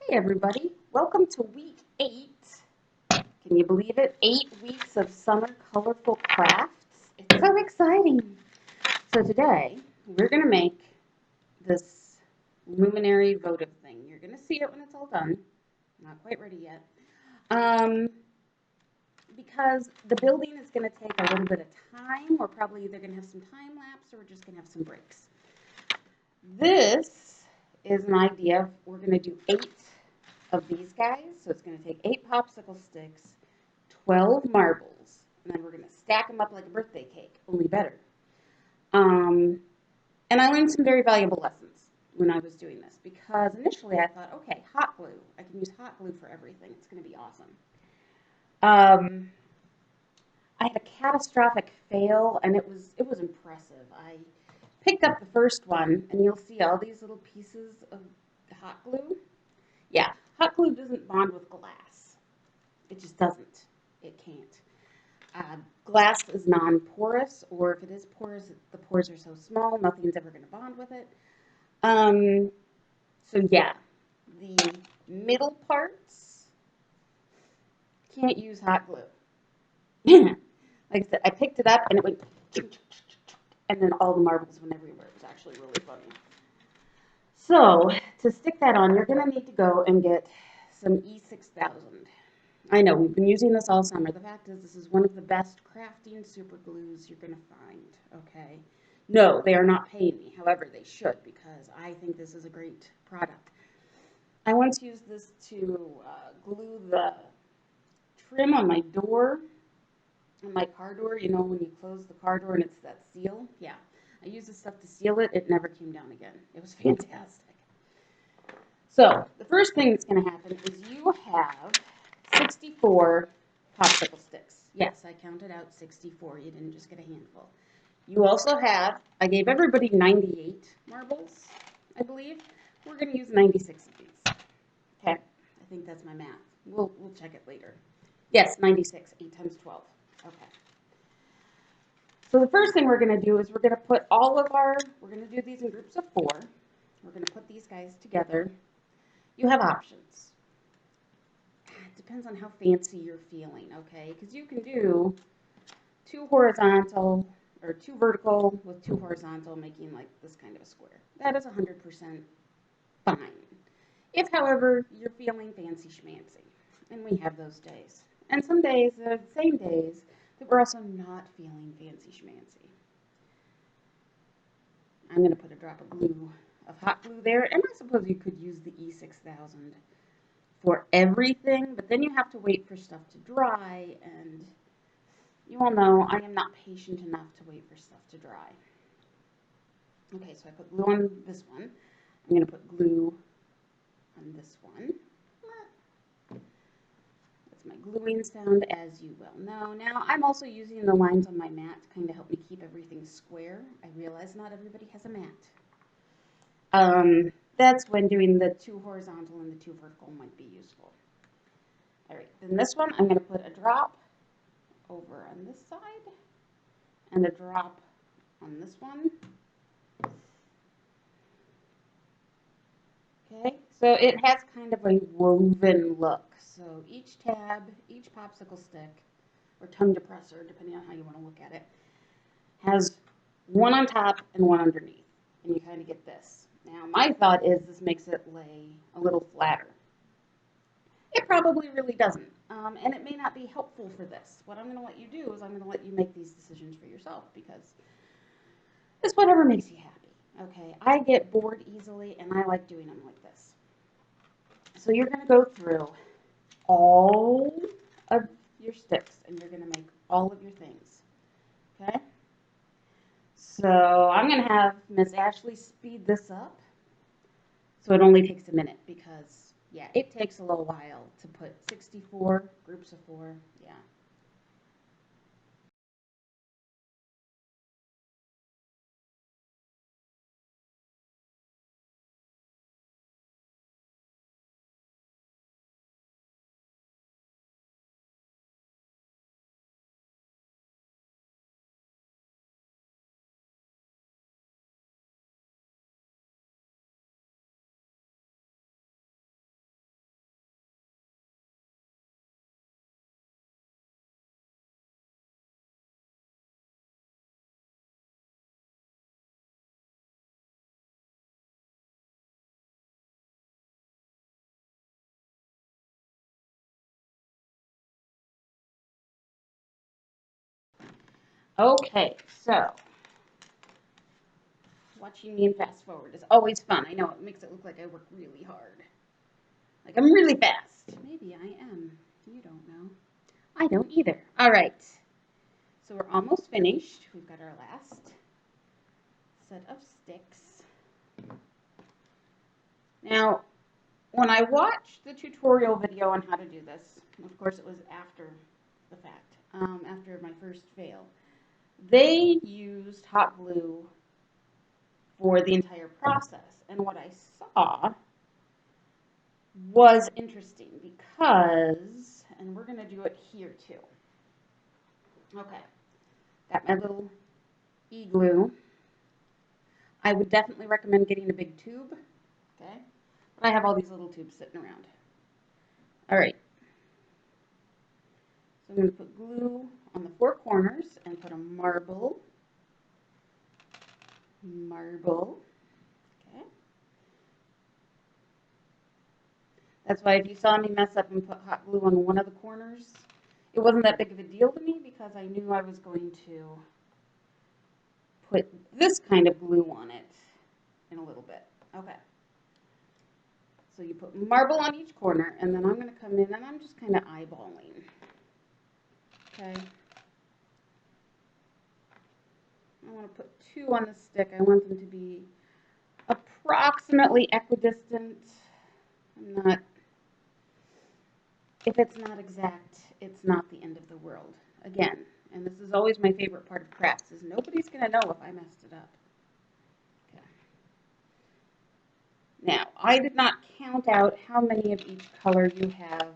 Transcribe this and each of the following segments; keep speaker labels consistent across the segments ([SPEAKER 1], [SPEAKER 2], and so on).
[SPEAKER 1] Hey everybody, welcome to week 8. Can you believe it? 8 weeks of summer colorful crafts. It's so exciting. So today, we're going to make this luminary votive thing. You're going to see it when it's all done. Not quite ready yet. Because the building is going to take a little bit of time. We're probably either going to have some time lapse or we're just going to have some breaks. This is an idea. We're going to do 8 of these guys. So it's going to take 8 popsicle sticks, 12 marbles, and then we're going to stack them up like a birthday cake, only better. And I learned some very valuable lessons when I was doing this because initially I thought, okay, hot glue. I can use hot glue for everything. It's going to be awesome. I had a catastrophic fail, and it was impressive. I picked up the first one, and you'll see all these little pieces of hot glue. Yeah, hot glue doesn't bond with glass. It just doesn't. It can't. Glass is non-porous, or if it is porous, the pores are so small, nothing's ever going to bond with it. So yeah, the middle parts can't use hot glue. Like I said, I picked it up and it went, and then all the marbles went everywhere. It was actually really funny. So to stick that on, you're going to need to go and get some E6000. I know, we've been using this all summer. The fact is, this is one of the best crafting super glues you're going to find, okay? No, they are not paying me. However, they should because I think this is a great product. I once used this to glue the trim on my door, on my car door. You know, when you close the car door and it's that seal? Yeah. I used this stuff to seal it. It never came down again. It was fantastic. So the first thing that's going to happen is you have 64 popsicle sticks. Yes, I counted out 64. You didn't just get a handful. You also have, I gave everybody 98 marbles, I believe. We're going to use 96 of these. Okay, I think that's my math. We'll check it later. Yes, 96, 8 times 12. Okay. So the first thing we're going to do is we're going to put we're going to do these in groups of 4. We're going to put these guys together. You have options. It depends on how fancy you're feeling, okay? Because you can do 2 horizontal or 2 vertical with 2 horizontal, making like this kind of a square. That is 100% fine. If, however, you're feeling fancy schmancy, and we have those days, and some days are the same days that we're also not feeling fancy schmancy. I'm going to put a drop of glue, of hot glue there, and I suppose you could use the E6000 for everything, but then you have to wait for stuff to dry, and you all know I am not patient enough to wait for stuff to dry. Okay, so I put glue on this one. I'm going to put glue on this one. That's my gluing sound, as you well know. Now, I'm also using the lines on my mat to kind of help me keep everything square. I realize not everybody has a mat. That's when doing the 2 horizontal and the 2 vertical might be useful. All right, then this one, I'm going to put a drop over on this side and a drop on this one. Okay, so it has kind of a woven look. So each tab, each popsicle stick, or tongue depressor, depending on how you want to look at it, has one on top and one underneath. And you kind of get this. Now, my thought is this makes it lay a little flatter. It probably really doesn't. And it may not be helpful for this. What I'm going to let you do is I'm going to let you make these decisions for yourself because it's whatever makes you happy. Okay, I get bored easily and I like doing them like this. So you're going to go through all of your sticks and you're going to make all of your things. Okay? So I'm going to have Miss Ashley speed this up so it only takes a minute because, yeah, it takes a little while to put 64 groups of 4. Yeah. Okay, so watching me and fast forward is always fun. I know it makes it look like I work really hard. Like I'm really fast. Maybe I am. You don't know. I don't either. All right. So we're almost finished. We've got our last set of sticks. Now, when I watched the tutorial video on how to do this, of course it was after the fact, after my first fail, they used hot glue for the entire process. And what I saw was interesting because, and we're going to do it here too. Okay, got my little e-glue. I would definitely recommend getting a big tube, okay? But I have all these little tubes sitting around. All right. So I'm going to put glue on the four corners and put a marble, okay? That's why if you saw me mess up and put hot glue on one of the corners, it wasn't that big of a deal to me because I knew I was going to put this kind of glue on it in a little bit. Okay. So you put marble on each corner, and then I'm going to come in and I'm just kind of eyeballing. Okay. I want to put two on the stick. I want them to be approximately equidistant. I'm not, if it's not exact, it's not the end of the world. Again, and this is always my favorite part of crafts, is nobody's going to know if I messed it up. Okay. Now, I did not count out how many of each color you have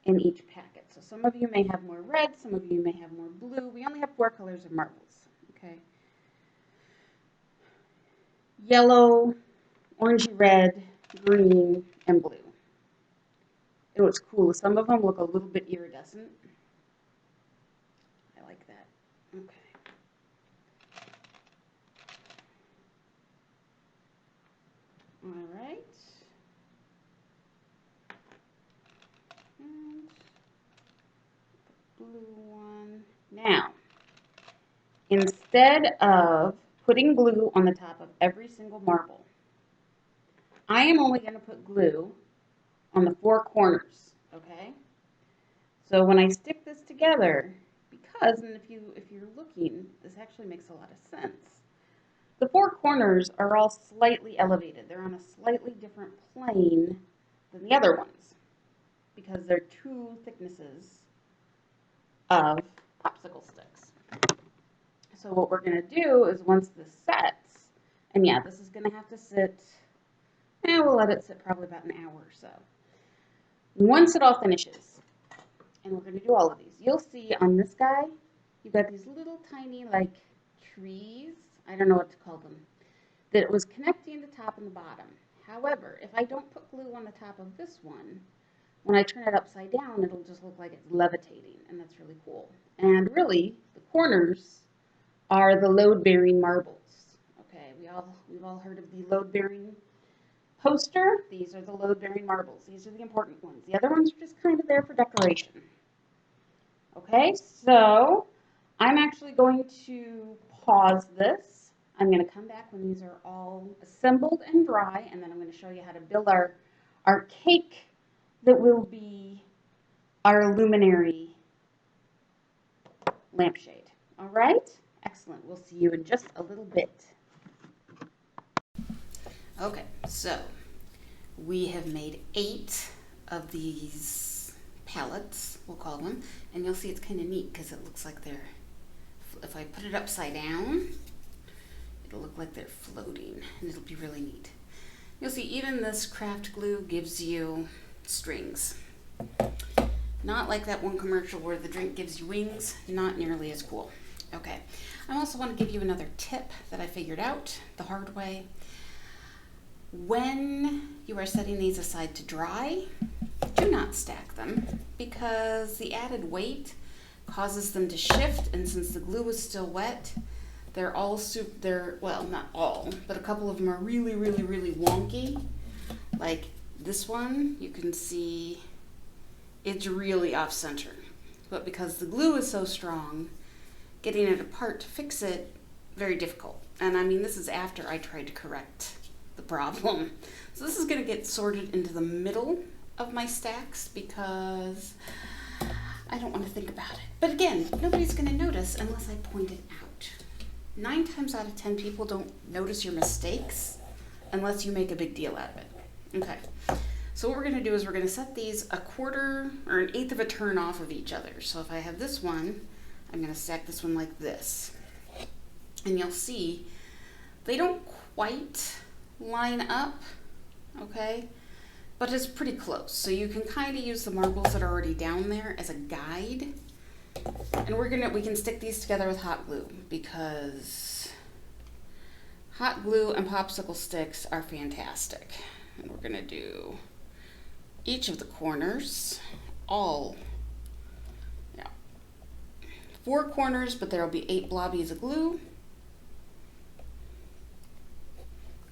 [SPEAKER 1] in each packet. So some of you may have more red, some of you may have more blue. We only have 4 colors of marbles, okay? Yellow, orangey red, green, and blue. And what's cool is some of them look a little bit iridescent. I like that. Okay. All right. And blue one. Now, instead of putting glue on the top of every single marble, I am only going to put glue on the 4 corners, okay? So when I stick this together, because, and if you're looking, this actually makes a lot of sense. The 4 corners are all slightly elevated. They're on a slightly different plane than the other ones because they're 2 thicknesses of popsicle sticks. So what we're going to do is once this sets, and yeah, this is going to have to sit, we'll let it sit probably about an hour or so. Once it all finishes, and we're going to do all of these, you'll see on this guy, you've got these little tiny like trees, I don't know what to call them, that was connecting the top and the bottom. However, if I don't put glue on the top of this one, when I turn it upside down, it'll just look like it's levitating, and that's really cool. And really, the corners are the load-bearing marbles. Okay, we've all heard of the load-bearing poster. These are the load-bearing marbles. These are the important ones. The other ones are just kind of there for decoration. Okay, so I'm actually going to pause this. I'm going to come back when these are all assembled and dry, and then I'm going to show you how to build our cake that will be our luminary lampshade. All right? Excellent. We'll see you in just a little bit. Okay, so we have made 8 of these palettes, we'll call them, and you'll see it's kind of neat because it looks like they're, if I put it upside down, it'll look like they're floating, and it'll be really neat. You'll see even this craft glue gives you strings. Not like that one commercial where the drink gives you wings, not nearly as cool. Okay, I also want to give you another tip that I figured out the hard way. When you are setting these aside to dry, do not stack them because the added weight causes them to shift, and since the glue is still wet, well, not all, but a couple of them are really, really, really wonky. Like this one, you can see it's really off center, but because the glue is so strong, getting it apart to fix it very difficult. And I mean, this is after I tried to correct the problem. So this is going to get sorted into the middle of my stacks because I don't want to think about it. But again, nobody's going to notice unless I point it out. 9 times out of 10 people don't notice your mistakes unless you make a big deal out of it. Okay. So what we're going to do is we're going to set these a quarter or an eighth of a turn off of each other. So if I have this one, I'm going to stack this one like this. And you'll see they don't quite line up, okay? But it's pretty close. So you can kind of use the marbles that are already down there as a guide. And we can stick these together with hot glue because hot glue and popsicle sticks are fantastic. And we're going to do each of the corners, all, 4 corners, but there'll be 8 blobbies of glue.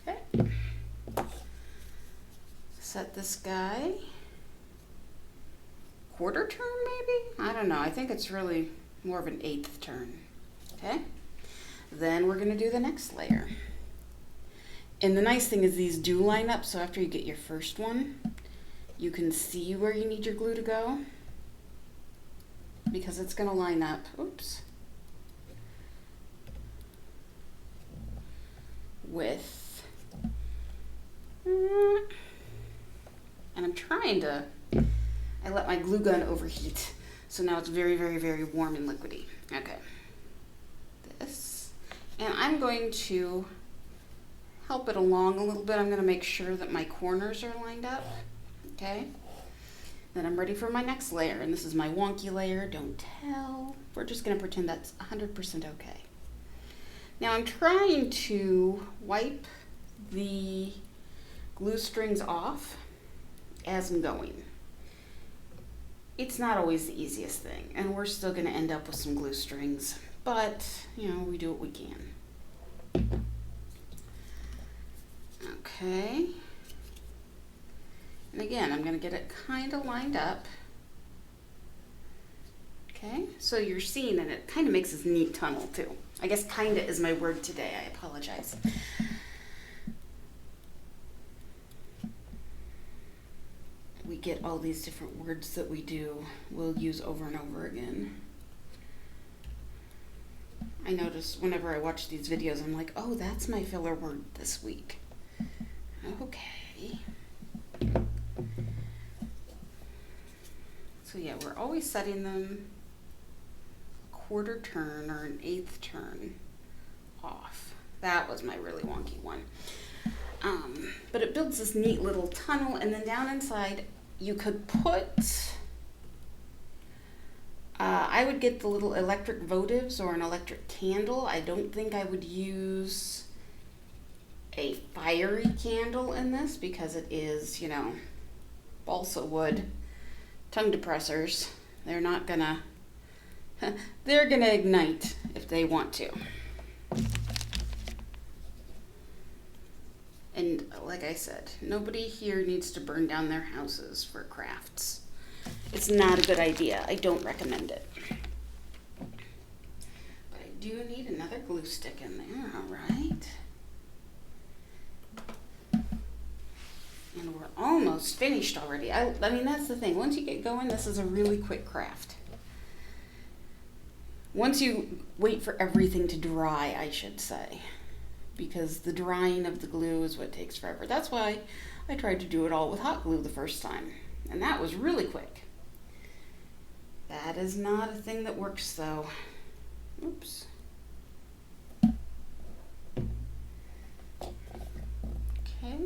[SPEAKER 1] Okay. Set this guy quarter turn maybe? I don't know. I think it's really more of an 1/8 turn. Okay. Then we're going to do the next layer. And the nice thing is these do line up, so after you get your first one, you can see where you need your glue to go because it's going to line up. Oops. With, and I'm trying to, I let my glue gun overheat, so now it's very, very, very warm and liquidy. Okay. This, and I'm going to help it along a little bit. I'm going to make sure that my corners are lined up. Okay. Then I'm ready for my next layer, and this is my wonky layer. Don't tell. We're just going to pretend that's 100% okay. Now I'm trying to wipe the glue strings off as I'm going. It's not always the easiest thing, and we're still going to end up with some glue strings, but we do what we can. Okay. And again, I'm going to get it kind of lined up. Okay, so you're seeing, and it kind of makes this neat tunnel too. I guess kinda is my word today. I apologize. We get all these different words that we'll use over and over again. I notice whenever I watch these videos, I'm like, oh, that's my filler word this week. Okay. So yeah, we're always setting them quarter turn or an 1/8 turn off. That was my really wonky one. But it builds this neat little tunnel, and then down inside you could put, I would get the little electric votives or an electric candle. I don't think I would use a fiery candle in this because it is, balsa wood tongue depressors. They're not gonna, they're gonna ignite if they want to. And like I said, nobody here needs to burn down their houses for crafts. It's not a good idea. I don't recommend it. But I do need another glue stick in there, all right. And we're almost finished already. I mean, that's the thing. Once you get going, this is a really quick craft. Once you wait for everything to dry, I should say, because the drying of the glue is what takes forever. That's why I tried to do it all with hot glue the first time, and that was really quick. That is not a thing that works, though. Oops. Okay.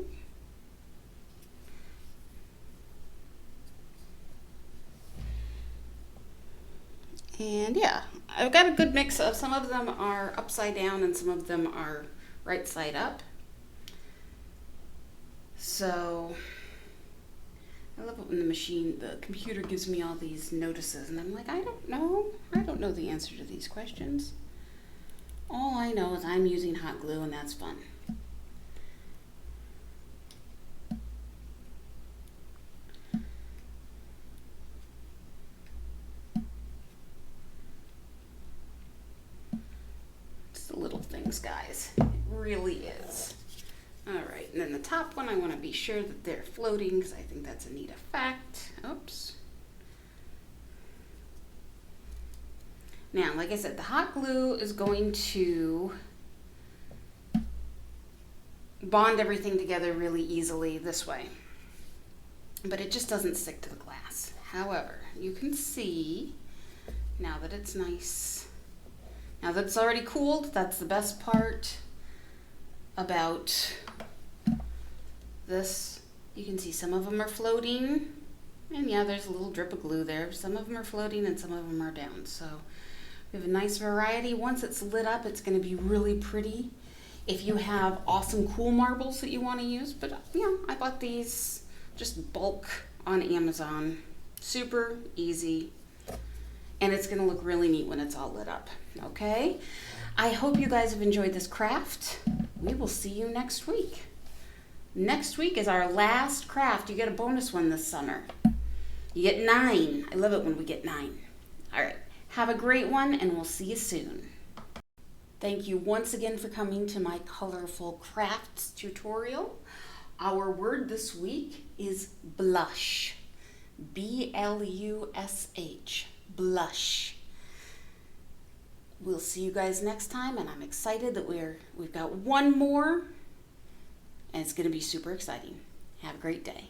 [SPEAKER 1] And yeah, I've got a good mix of, some of them are upside down and some of them are right side up. So I love it when the computer gives me all these notices and I'm like, I don't know the answer to these questions. All I know is I'm using hot glue and that's fun. difference, guys. It really is. All right, and then the top one, I want to be sure that they're floating because I think that's a neat effect. Oops. Now, like I said, the hot glue is going to bond everything together really easily this way, but it just doesn't stick to the glass. However, you can see now that it's nice. Now that it's already cooled, that's the best part about this. You can see some of them are floating, and yeah, there's a little drip of glue there. Some of them are floating and some of them are down. So we have a nice variety. Once it's lit up, it's going to be really pretty. If you have awesome cool marbles that you want to use, but yeah, I bought these just bulk on Amazon. Super easy, and it's going to look really neat when it's all lit up. Okay, I hope you guys have enjoyed this craft. We will see you next week. Next week is our last craft. You get a bonus one this summer. You get 9. I love it when we get 9. All right, have a great one, and we'll see you soon. Thank you once again for coming to my colorful crafts tutorial. Our word this week is blush. B-L-U-S-H. Blush. We'll see you guys next time, and I'm excited that we've got one more, and it's going to be super exciting. Have a great day.